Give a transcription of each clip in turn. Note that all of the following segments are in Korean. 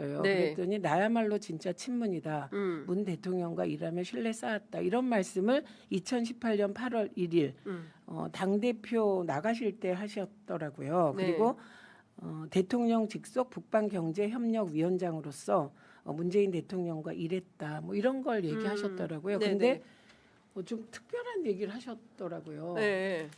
네. 그랬더니 나야말로 진짜 친문이다. 문 대통령과 일하며 신뢰 쌓았다. 이런 말씀을 2018년 8월 1일 당대표 나가실 때 하셨더라고요. 네. 그리고 대통령 직속 북방경제협력위원장으로서 문재인 대통령과 일했다. 뭐 이런 걸 얘기하셨더라고요. 네네. 근데 좀 특별한 얘기를 하셨더라고요. 네.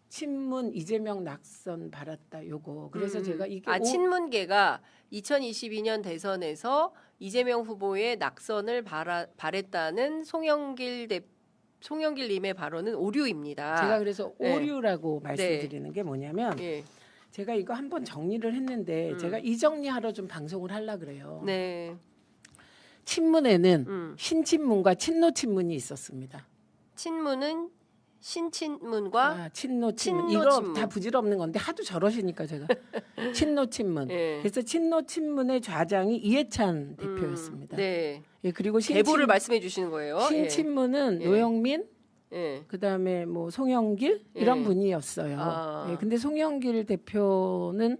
친문 이재명 낙선 바랐다. 요거. 그래서 제가 이게 친문계가 2022년 대선에서 이재명 후보의 낙선을 바랬다는 송영길님의 발언은 오류입니다. 제가 그래서 네. 오류라고 말씀드리는 게 뭐냐면 예. 제가 이거 한번 정리를 했는데 제가 이 정리하러 좀 방송을 하려 그래요. 네. 친문에는 신친문과 친노친문이 있었습니다. 친문은 신친문과 친노친문. 친노친문. 이거 다 부질없는 건데 하도 저러시니까 제가 친노친문. 예. 그래서 친노친문의 좌장이 이해찬 대표였습니다. 네. 예, 그리고 계보를 말씀해 주시는 거예요. 신친문은 예. 노영민, 예. 그다음에 뭐 송영길 이런 예. 분이었어요. 아. 예, 근데 송영길 대표는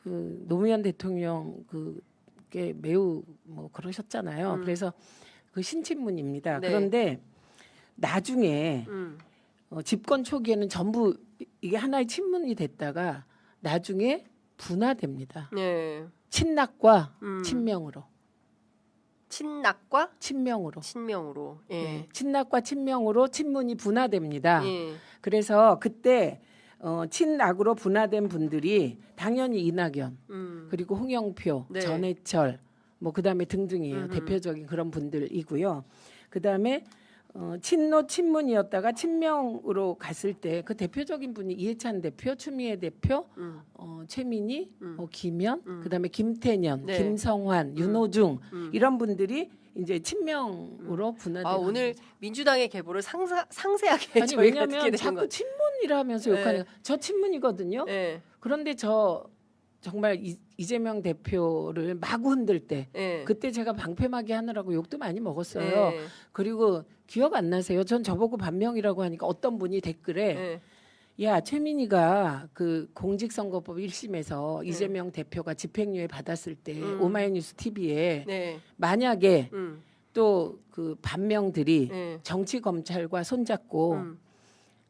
그 노무현 대통령 그게 매우 뭐 그러셨잖아요. 그래서 그 신친문입니다. 네. 그런데 나중에 집권 초기에는 전부 이게 하나의 친문이 됐다가 나중에 분화됩니다. 네. 친낙과 친명으로. 친낙과 친명으로. 친명으로. 예. 네, 친낙과 친명으로 친문이 분화됩니다. 예. 그래서 그때 친낙으로 분화된 분들이 당연히 이낙연 그리고 홍영표, 네. 전해철 뭐 그다음에 등등이에요. 대표적인 그런 분들이고요. 그다음에 친노 친문이었다가 친명으로 갔을 때 그 대표적인 분이 이해찬 대표, 추미애 대표, 최민희, 김현, 그다음에 김태년, 네. 김성환, 윤호중 이런 분들이 이제 친명으로 분화된. 오늘 민주당의 계보를 상세하게 아니 저희가 왜냐하면 듣게 되는 자꾸 것. 친문이라면서 네. 욕하는 저 친문이거든요. 예. 그런데 저 정말 이재명 대표를 마구 흔들 때 예. 그때 제가 방패막이 하느라고 욕도 많이 먹었어요. 예. 그리고 기억 안 나세요? 전 저보고 반명이라고 하니까 어떤 분이 댓글에 예. 야 최민희가 그 공직선거법 1심에서 이재명 대표가 집행유예 받았을 때 오마이뉴스 TV에 네. 만약에 또 그 반명들이 예. 정치 검찰과 손잡고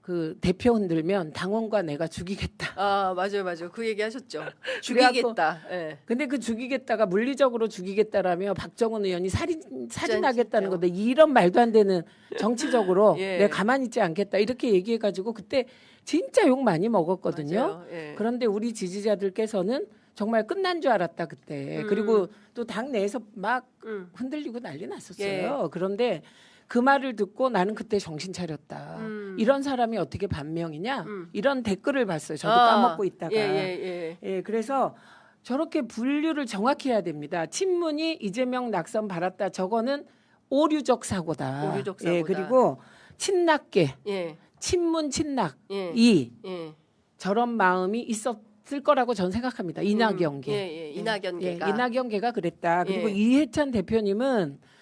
그 대표 흔들면 당원과 내가 죽이겠다. 맞아요. 그 얘기 하셨죠. 죽이겠다. 예. 근데 그 죽이겠다가 물리적으로 죽이겠다라며 박정훈 의원이 살인하겠다는 진짜. 건데 이런 말도 안 되는 정치적으로 예. 내가 가만히 있지 않겠다 이렇게 얘기해가지고 그때 진짜 욕 많이 먹었거든요. 맞아요. 예. 그런데 우리 지지자들께서는 정말 끝난 줄 알았다 그때. 그리고 또 당 내에서 막 흔들리고 난리 났었어요. 예. 그런데 그 말을 듣고 나는 그때 정신 차렸다. 이런 사람이 어떻게 반명이냐? 이런 댓글을 봤어요. 저도 까먹고 있다가. 예, 그래서 저렇게 분류를 정확히 해야 됩니다. 친문이 이재명 낙선 바랐다. 저거는 오류적 사고다. 오류적 사고다. 예, 그리고 친낙계, 예. 친문 친낙 예. 이 예. 저런 마음이 있었을 거라고 저는 생각합니다. 이낙연계. 예. 이낙연계가. 이낙연계가 그랬다. 그리고 예. 이해찬 대표님은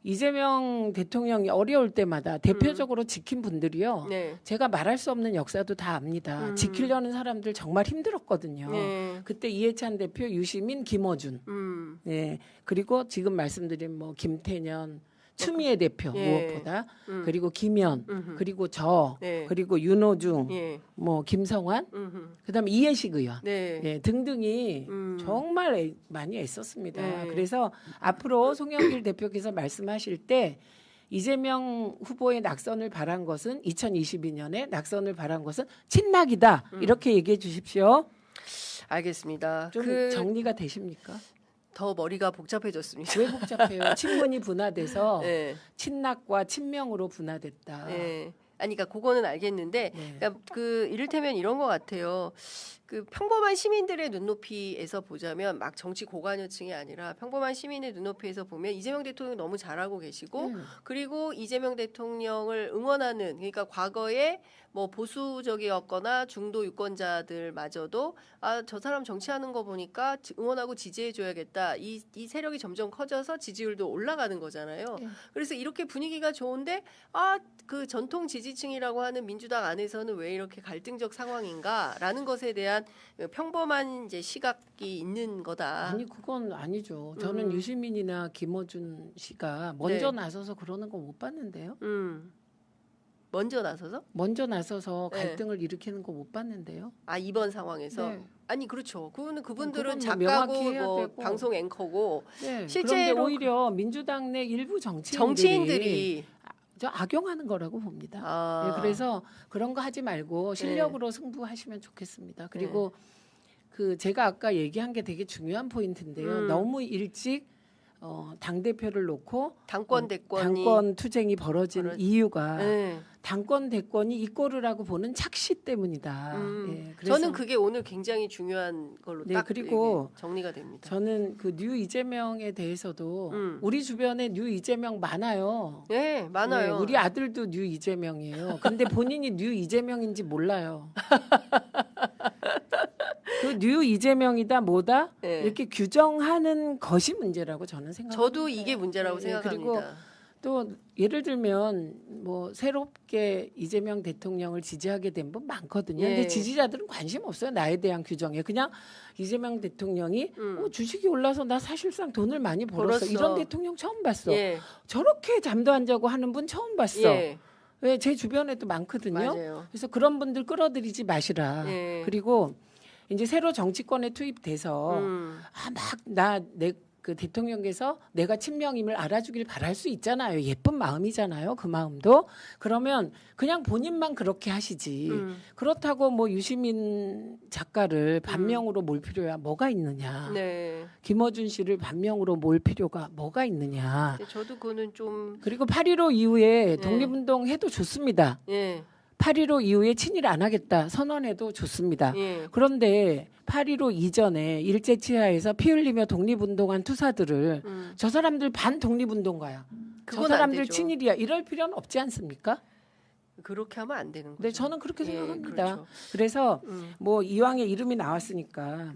이재명 대통령이 어려울 때마다 대표적으로 지킨 분들이요. 네. 제가 말할 수 없는 역사도 다 압니다. 지키려는 사람들 정말 힘들었거든요. 네. 그때 이해찬 대표, 유시민, 김어준, 예, 그리고 지금 말씀드린 뭐 김태년, 추미애 대표 예. 무엇보다 그리고 김현, 그리고 저, 네. 그리고 윤호중, 예. 뭐 김성환, 그다음에 이해식 의원. 네. 예, 등등이 정말 많이 애썼습니다. 네. 그래서 앞으로 송영길 대표께서 말씀하실 때 이재명 후보의 낙선을 바란 것은 2022년에 낙선을 바란 것은 친낙이다. 이렇게 얘기해 주십시오. 알겠습니다. 좀 정리가 되십니까? 더 머리가 복잡해졌습니다. 왜 복잡해요? 친문이 분화돼서 네. 친낙과 친명으로 분화됐다. 네. 아니, 그러니까 그거는 알겠는데, 네. 그러니까 그 이를테면 이런 것 같아요. 그 평범한 시민들의 눈높이에서 보자면 막 정치 고관여층이 아니라 평범한 시민의 눈높이에서 보면 이재명 대통령 너무 잘하고 계시고 그리고 이재명 대통령을 응원하는 그러니까 과거에 뭐 보수적이었거나 중도 유권자들마저도 저 사람 정치하는 거 보니까 응원하고 지지해줘야겠다. 이 세력이 점점 커져서 지지율도 올라가는 거잖아요. 그래서 이렇게 분위기가 좋은데 그 전통 지지 지지층이라고 하는 민주당 안에서는 왜 이렇게 갈등적 상황인가라는 것에 대한 평범한 이제 시각이 있는 거다. 아니 그건 아니죠. 저는 유시민이나 김어준 씨가 먼저 네. 나서서 그러는 거 못 봤는데요. 먼저 나서서? 먼저 나서서 네. 갈등을 일으키는 거 못 봤는데요. 아 이번 상황에서? 네. 아니 그렇죠. 그분들은 그건 뭐 작가고 명확히 해야 뭐 되고. 방송 앵커고 네. 실제로 그런데 오히려 민주당 내 일부 정치인들이 저 악용하는 거라고 봅니다. 아, 네, 그래서 그런 거 하지 말고 실력으로 승부하시면 좋겠습니다. 그리고 그 제가 아까 얘기한 게 되게 중요한 포인트인데요. 너무 일찍 당 대표를 놓고 당권 대권이 당권 투쟁이 벌어진 이유가 네. 당권 대권이 이꼬르라고 보는 착시 때문이다. 예, 그래서 저는 그게 오늘 굉장히 중요한 걸로 네, 딱 그리고 이게 정리가 됩니다. 저는 그 뉴 이재명에 대해서도 우리 주변에 뉴 이재명 많아요. 네, 많아요. 네, 우리 아들도 뉴 이재명이에요. 근데 본인이 뉴 이재명인지 몰라요. 그 뉴 이재명이다 뭐다 네. 이렇게 규정하는 것이 문제라고 저는 생각합니다. 저도 이게 문제라고 네, 생각합니다. 그리고 또 예를 들면 뭐 새롭게 이재명 대통령을 지지하게 된 분 많거든요. 예. 근데 지지자들은 관심 없어요. 나에 대한 규정에. 그냥 이재명 대통령이 주식이 올라서 나 사실상 돈을 많이 벌었어. 이런 대통령 처음 봤어. 예. 저렇게 잠도 안 자고 하는 분 처음 봤어. 예. 왜 제 주변에도 많거든요. 맞아요. 그래서 그런 분들 끌어들이지 마시라. 예. 그리고 이제 새로 정치권에 투입돼서 그 대통령께서 내가 친명임을 알아주길 바랄 수 있잖아요. 예쁜 마음이잖아요. 그 마음도. 그러면 그냥 본인만 그렇게 하시지. 그렇다고 뭐 유시민 작가를 반명으로 몰 필요야 뭐가 있느냐. 네. 김어준 씨를 반명으로 몰 필요가 뭐가 있느냐. 근데 저도 그거는 좀 그리고 8.15 이후에 독립운동 해도 좋습니다. 예. 8.15 이후에 친일 안 하겠다 선언해도 좋습니다. 예. 그런데 8.15 이전에 일제치하에서 피 흘리며 독립운동한 투사들을 저 사람들 반 독립운동가야. 저 그건 안 사람들 되죠. 친일이야. 이럴 필요는 없지 않습니까? 그렇게 하면 안 되는 거죠. 네, 저는 그렇게 예, 생각합니다. 그렇죠. 그래서 뭐 이왕에 이름이 나왔으니까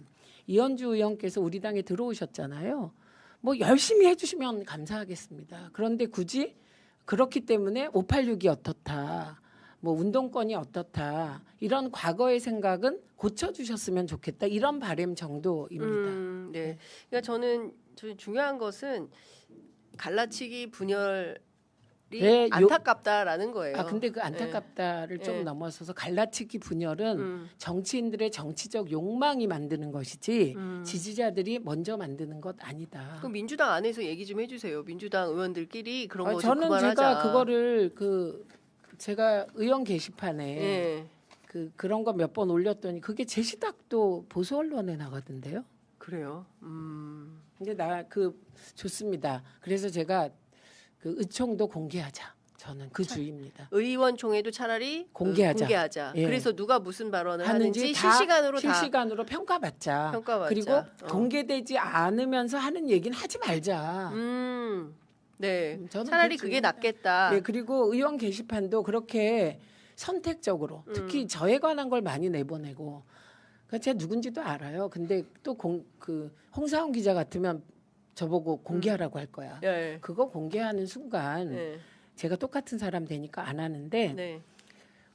이현주 의원께서 우리 당에 들어오셨잖아요. 뭐 열심히 해주시면 감사하겠습니다. 그런데 굳이 그렇기 때문에 586이 어떻다. 뭐 운동권이 어떻다 이런 과거의 생각은 고쳐주셨으면 좋겠다 이런 바람 정도입니다. 네. 그러니까 저는 중요한 것은 갈라치기 분열이 네, 안타깝다라는 거예요. 아 근데 그 안타깝다를 좀 네. 넘어서서 갈라치기 분열은 정치인들의 정치적 욕망이 만드는 것이지 지지자들이 먼저 만드는 것 아니다. 그럼 민주당 안에서 얘기 좀 해주세요. 민주당 의원들끼리 그런 거 좀 저는 그만하자. 제가 그거를 제가 의원 게시판에 예. 그런 거 몇 번 올렸더니 그게 제시닥도 보수 언론에 나가던데요. 그래요. 근데 좋습니다. 그래서 제가 그 의총도 공개하자. 저는 그 주의입니다. 의원총회도 차라리 공개하자. 예. 그래서 누가 무슨 발언을 하는지 다 실시간으로 평가받자. 평가받자. 그리고 공개되지 않으면서 하는 얘기는 하지 말자. 네. 저는 차라리 그 그게 주의입니다. 낫겠다. 네, 그리고 의원 게시판도 그렇게 선택적으로 특히 저에 관한 걸 많이 내보내고 제가 누군지도 알아요. 근데 또 홍사훈 기자 같으면 저보고 공개하라고 할 거야. 네. 그거 공개하는 순간 네. 제가 똑같은 사람 되니까 안 하는데 네.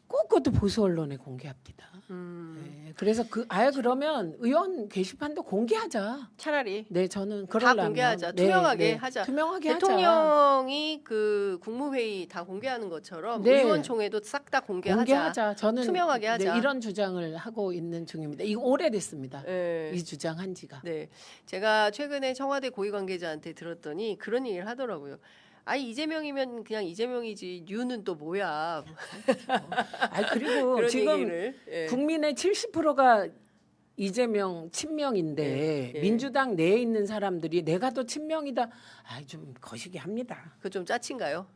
꼭 그것도 보수 언론에 공개합니다. 네, 그래서 그러면 의원 게시판도 공개하자. 차라리 네, 저는 다 그러려면 공개하자. 네, 투명하게 네, 하자. 투명하게 하자. 대통령이 그 국무회의 다 공개하는 것처럼 네. 의원총회도 싹 다 공개하자. 저는 투명하게 하자. 네, 이런 주장을 하고 있는 중입니다. 이거 오래됐습니다. 네. 이 주장한 지가. 네. 제가 최근에 청와대 고위 관계자한테 들었더니 그런 얘기를 하더라고요. 아니 이재명이면 그냥 이재명이지 뉴는 또 뭐야. 그리고 그런 지금 얘기를. 예. 국민의 70%가 이재명 친명인데 예, 예. 민주당 내에 있는 사람들이 내가 더 친명이다. 좀 거시기 합니다. 그거 좀 짜친가요?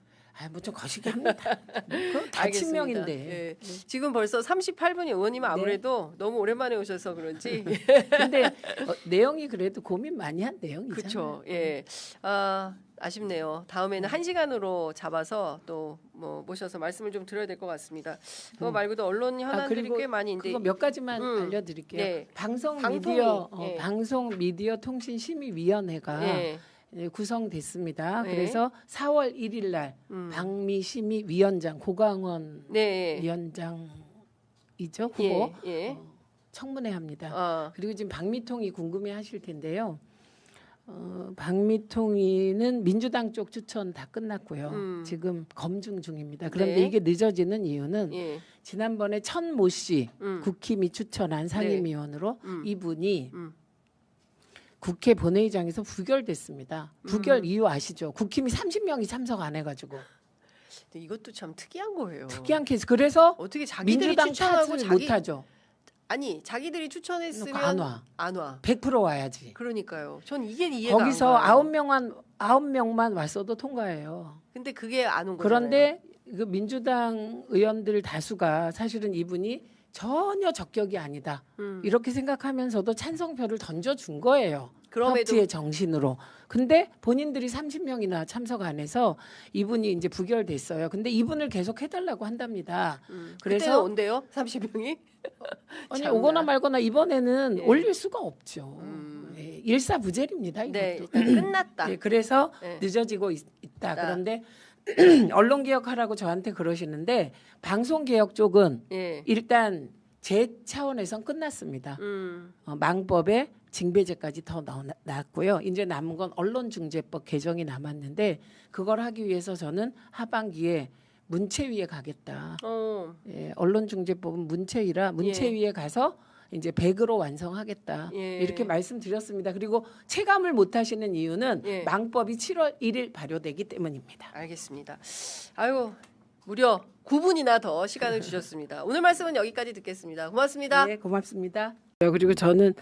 뭐 좀 거시기 합니다. 그건 다 알겠습니다. 친명인데. 예. 지금 벌써 38분이 의원님은 아무래도 너무 오랜만에 오셔서 그런지. 근데 내용이 그래도 고민 많이 한 내용이잖아요. 그렇죠. 예. 아쉽네요. 다음에는 1시간으로 잡아서 또 뭐 모셔서 말씀을 좀 드려야 될 것 같습니다. 그거 말고도 언론 현안들이 꽤 많이 있는데 그거 몇 가지만 알려드릴게요. 네. 방송 방통위, 미디어 예. 방송 미디어 통신 심의위원회가 예. 구성됐습니다. 네. 그래서 4월 1일 날 방미심의 위원장 고강원 네. 위원장이죠 후보 예. 예. 청문회 합니다. 어. 그리고 지금 박미통이 궁금해하실 텐데요. 박미통이는 민주당 쪽 추천 다 끝났고요. 지금 검증 중입니다. 그런데 네. 이게 늦어지는 이유는 예. 지난번에 천모 씨 국힘이 추천한 상임위원으로 이분이 국회 본회의장에서 부결됐습니다. 부결 이유 아시죠? 국힘이 30명이 참석 안 해가지고 근데 이것도 참 특이한 거예요. 특이한 케이스. 그래서 어떻게 자기들이 민주당 추천하고 탓을 자기 못하죠. 아니 자기들이 추천했으면 안 와. 안 와. 100% 와야지. 그러니까요. 전 이게 이해가 거기서 안 가요. 9명만 왔어도 통과해요. 근데 그게 안 온 거잖아요. 그런데 그 민주당 의원들 다수가 사실은 이분이 전혀 적격이 아니다. 이렇게 생각하면서도 찬성표를 던져준 거예요. 그럼에도 협치의 정신으로. 근데 본인들이 30명이나 참석 안 해서 이분이 이제 부결됐어요. 근데 이분을 계속 해달라고 한답니다. 그때는 그래서 온대요. 30명이. 아니 참나. 오거나 말거나 이번에는 예. 올릴 수가 없죠. 예, 일사부재입니다. 네, 이것도. 일단 끝났다. 예, 그래서 네. 늦어지고 있다. 그런데 언론 개혁하라고 저한테 그러시는데 방송 개혁 쪽은 예. 일단 제 차원에선 끝났습니다. 망법에 징배제까지 더 나왔고요. 이제 남은 건 언론중재법 개정이 남았는데 그걸 하기 위해서 저는 하반기에 문체위에 가겠다. 예, 언론중재법은 문체위라 문체위에 가서 이제 100으로 완성하겠다. 예. 이렇게 말씀드렸습니다. 그리고 체감을 못 하시는 이유는 예. 망법이 7월 1일 발효되기 때문입니다. 알겠습니다. 아유 무려 9분이나 더 시간을 주셨습니다. 오늘 말씀은 여기까지 듣겠습니다. 고맙습니다. 네, 고맙습니다. 그리고 저는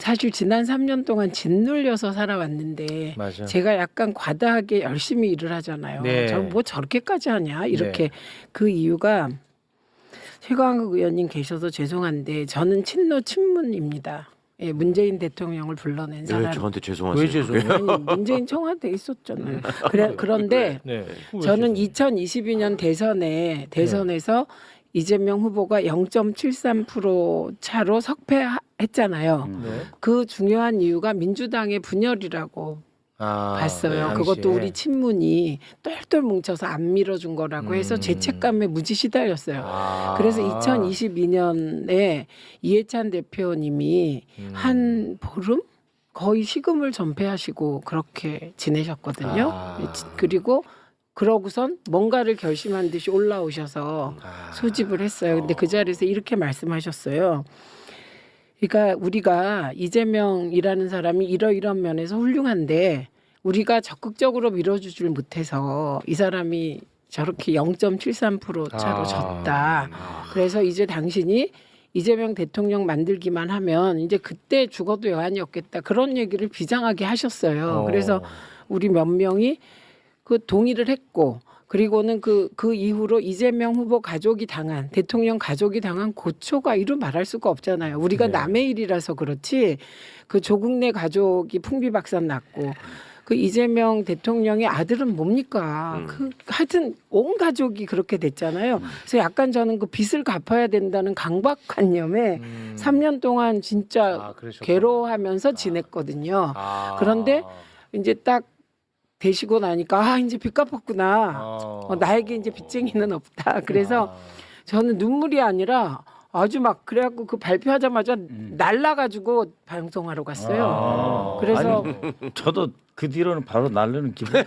사실 지난 3년 동안 짓눌려서 살아왔는데 맞아. 제가 약간 과다하게 열심히 일을 하잖아요. 네. 저 뭐 저렇게까지 하냐 이렇게 네. 그 이유가 최강욱 의원님 계셔서 죄송한데 저는 친노친문입니다. 예, 문재인 대통령을 불러낸 왜 사람. 저한테 죄송하세요? 왜 죄송해요? 아니, 문재인 청와대 있었잖아요. 그런데 네. 저는 2022년 대선에서 이재명 후보가 0.73% 차로 석패했잖아요. 네. 그 중요한 이유가 민주당의 분열이라고 봤어요. 네, 그것도 당시에. 우리 친문이 똘똘 뭉쳐서 안 밀어준 거라고 해서 죄책감에 무지 시달렸어요. 그래서 2022년에 이해찬 대표님이 한 보름 거의 식음을 전폐하시고 그렇게 지내셨거든요. 그리고 그러고선 뭔가를 결심한 듯이 올라오셔서 소집을 했어요. 근데 그 자리에서 이렇게 말씀하셨어요. 그러니까 우리가 이재명이라는 사람이 이러이러한 면에서 훌륭한데 우리가 적극적으로 밀어주질 못해서 이 사람이 저렇게 0.73% 차로 졌다. 그래서 이제 당신이 이재명 대통령 만들기만 하면 이제 그때 죽어도 여한이 없겠다. 그런 얘기를 비장하게 하셨어요. 그래서 우리 몇 명이 그 동의를 했고 그리고는 그 이후로 이재명 후보 가족이 당한 대통령 가족이 당한 고초가 이루 말할 수가 없잖아요. 우리가 네. 남의 일이라서 그렇지 그 조국 내 가족이 풍비박산 났고 그 이재명 대통령의 아들은 뭡니까? 그 하여튼 온 가족이 그렇게 됐잖아요. 그래서 약간 저는 그 빚을 갚아야 된다는 강박관념에 3년 동안 진짜 그러셨구나. 괴로워하면서 지냈거든요. 그런데 이제 딱 되시고 나니까 이제 빚 갚았구나. 나에게 이제 빚쟁이는 없다. 그래서 저는 눈물이 아니라 아주 막 그래갖고 그 발표하자마자 날라가지고 방송하러 갔어요. 그래서 저도 그 뒤로는 바로 날르는 기분이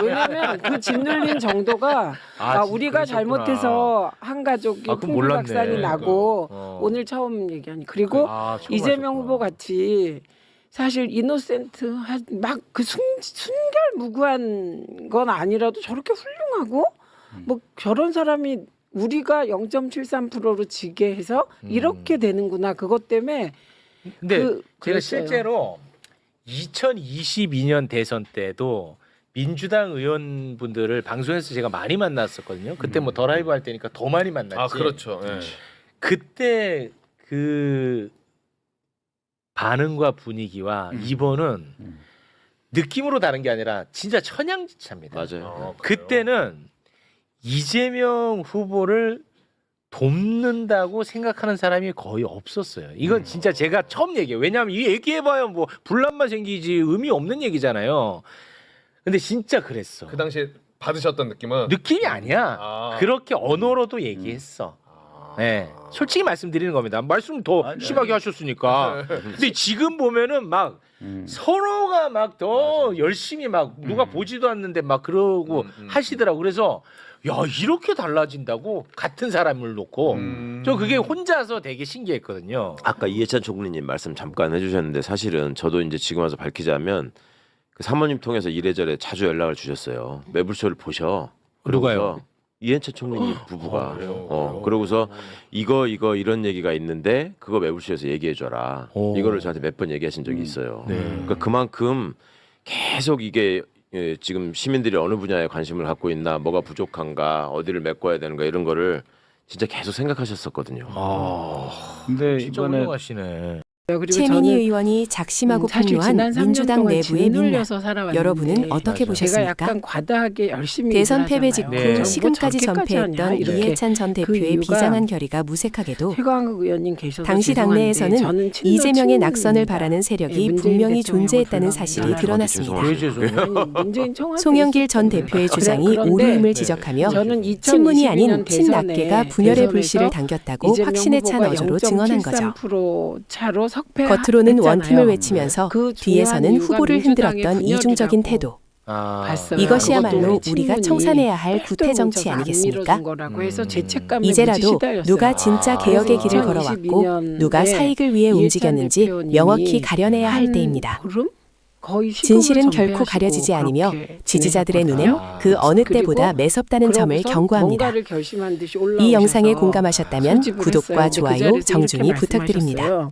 왜냐면 그 짓눌린 정도가 우리가 잘못해서 한 가족이 그건 풍비박산이 몰랐네. 나고 그러니까. 오늘 처음 얘기하니 그리고 처음 이재명 하셨구나. 후보 같이 사실 이노센트 막 그 순결무구한 건 아니라도 저렇게 훌륭하고 뭐 저런 사람이 우리가 0.73%로 지게 해서 이렇게 되는구나 그것 때문에 근데 제가 그랬어요. 실제로 2022년 대선 때도 민주당 의원분들을 방송에서 제가 많이 만났었거든요. 그때 뭐 더 라이브 할 때니까 더 많이 만났지. 그렇죠. 예. 그때 그 반응과 분위기와 이번은 느낌으로 다른 게 아니라 진짜 천양지차입니다. 맞아요. 그때는 이재명 후보를 돕는다고 생각하는 사람이 거의 없었어요. 이건 진짜 제가 처음 얘기해요. 왜냐하면 이 얘기해봐야 뭐 분란만 생기지 의미 없는 얘기잖아요. 근데 진짜 그랬어. 그 당시에 받으셨던 느낌은 느낌이 아니야. 아. 그렇게 언어로도 얘기했어. 네. 솔직히 말씀드리는 겁니다. 말씀 더 아니, 심하게 하셨으니까. 근데 지금 보면은 막 서로가 막 더 열심히 막 누가 보지도 않는데 막 그러고 하시더라고. 그래서 야 이렇게 달라진다고 같은 사람을 놓고 저 그게 혼자서 되게 신기했거든요. 아까 이해찬 총리님 말씀 잠깐 해주셨는데 사실은 저도 이제 지금 와서 밝히자면 그 사모님 통해서 이래저래 자주 연락을 주셨어요. 매불쇼를 보셔. 그러고서 누가요? 이해찬 총리님 부부가. 그래요? 그러고서 이거 이런 얘기가 있는데 그거 매불쇼에서 얘기해줘라. 오. 이거를 저한테 몇 번 얘기하신 적이 있어요. 네. 그러니까 그만큼 계속 이게 지금 시민들이 어느 분야에 관심을 갖고 있나, 뭐가 부족한가, 어디를 메꿔야 되는가 이런 거를 진짜 계속 생각하셨었거든요. 근데 진짜 이번에 훌륭하시네. 그리고 최민희 저는 의원이 작심하고 사실 폭로한 지난 3년 민주당 동안 내부의 민낯. 짓눌려서 살아왔는데 여러분은 어떻게 맞아요. 제가 보셨습니까? 약간 과다하게 열심히 대선 패배 직후 일하잖아요. 네. 시금까지 뭐 저렇게까지 하냐, 전폐했던 이렇게. 이해찬 전 대표의 이유가 비장한 결의가 무색하게도 최강욱 의원님 계셔서 당시 죄송한데 당내에서는 저는 친노 이재명의 친문입니다. 낙선을 바라는 세력이 문재인 분명히 대통령을 존재했다는 불러내요. 사실이 저한테 드러났습니다. 왜 죄송해요? 아니, 문재인 청와대 송영길 전 대표의 주장이 그런데 오류임을 지적하며 저는 친문이 아닌 2022년 대선에 친낙계가 분열의 대선에서 불씨를 당겼다고 이재명 확신에 찬 후보가 어조로 증언한 거죠. 0.73% 차로 석패. 겉으로는 원팀을 외치면서 그 뒤에서는 중요한 후보를 이유가 민주당의 흔들었던 이중적인 분열이라고 태도. 봤어요. 이것이야말로 그것도 우리가 친문이 청산해야 할 팔도 구태 정치 뭉쳐서 안 아니겠습니까? 밀어준 거라고 해서 죄책감에 이제라도 무지 시달렸어요. 누가 진짜 개혁의 길을 그래서 걸어왔고 2022년에 누가 사익을 위해 이해찬 움직였는지 대표님이 명확히 가려내야 할 한 때입니다. 보름? 거의 진실은 시금을 결코 전폐하시고 가려지지 않으며 그렇게 지지자들의 눈엔 지내셨거든요. 그 어느 그리고 때보다 매섭다는 점을 그러고서 경고합니다. 뭔가를 결심한 듯이 이 영상에 올라오셔서 공감하셨다면 소집을 구독과 했어요. 근데 그 좋아요, 자리에서 정중히 이렇게 부탁드립니다. 말씀하셨어요.